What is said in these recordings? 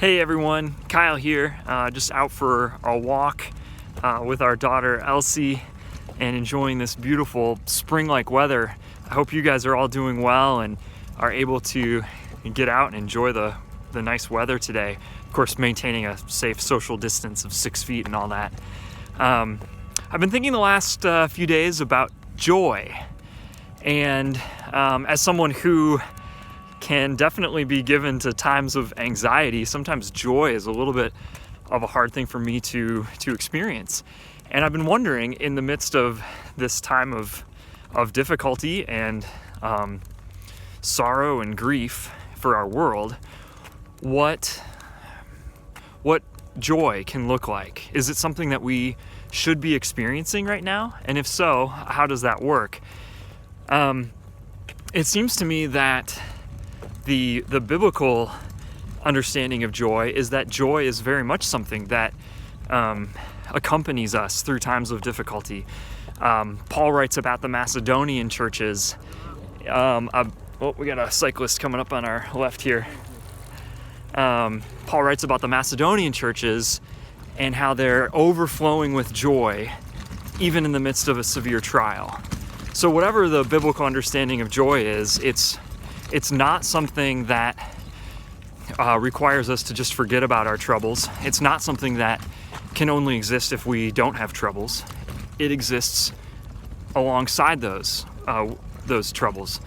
Hey everyone, Kyle here, just out for a walk with our daughter Elsie and enjoying this beautiful spring-like weather. I hope you guys are all doing well and are able to get out and enjoy the nice weather today. Of course, maintaining a safe social distance of 6 feet and all that. I've been thinking the last few days about joy, and as someone who can definitely be given to times of anxiety, sometimes joy is a little bit of a hard thing for me to experience. And I've been wondering, in the midst of this time of difficulty and sorrow and grief for our world, what joy can look like. Is it something that we should be experiencing right now? And if so, how does that work? It seems to me that the biblical understanding of joy is that joy is very much something that accompanies us through times of difficulty. Paul writes about the Macedonian churches. We got a cyclist coming up on our left here. Paul writes about the Macedonian churches and how they're overflowing with joy even in the midst of a severe trial. So whatever the biblical understanding of joy is, it's not something that requires us to just forget about our troubles. It's not something that can only exist if we don't have troubles. It exists alongside those troubles.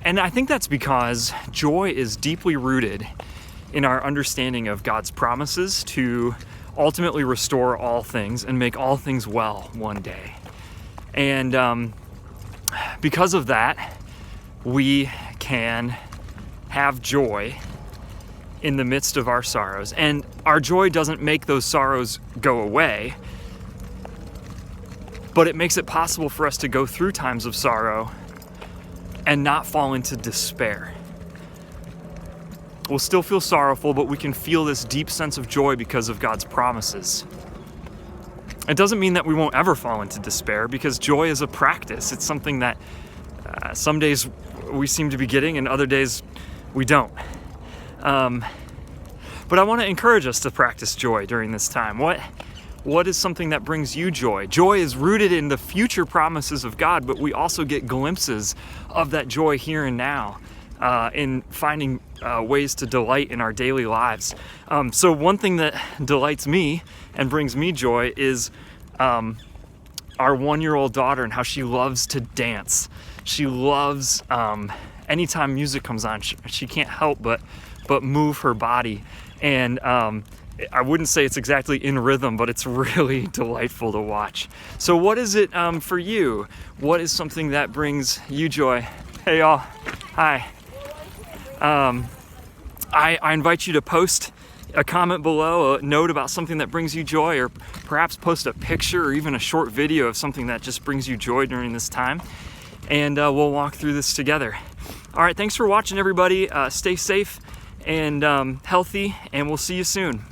And I think that's because joy is deeply rooted in our understanding of God's promises to ultimately restore all things and make all things well one day. And because of that, we can have joy in the midst of our sorrows. And our joy doesn't make those sorrows go away, but it makes it possible for us to go through times of sorrow and not fall into despair. We'll still feel sorrowful, but we can feel this deep sense of joy because of God's promises. It doesn't mean that we won't ever fall into despair, because joy is a practice. It's something that some days we seem to be getting and other days we don't. But I want to encourage us to practice joy during this time. What is something that brings you joy? Joy is rooted in the future promises of God, but we also get glimpses of that joy here and now in finding ways to delight in our daily lives. So one thing that delights me and brings me joy is our 1-year-old daughter and how she loves to dance. She loves, anytime music comes on, she can't help but move her body. And I wouldn't say it's exactly in rhythm, but it's really delightful to watch. So what is it for you? What is something that brings you joy? Hey y'all, hi. I invite you to post a comment below, a note about something that brings you joy, or perhaps post a picture or even a short video of something that just brings you joy during this time. And we'll walk through this together. All right, thanks for watching, everybody. Stay safe and healthy, and we'll see you soon.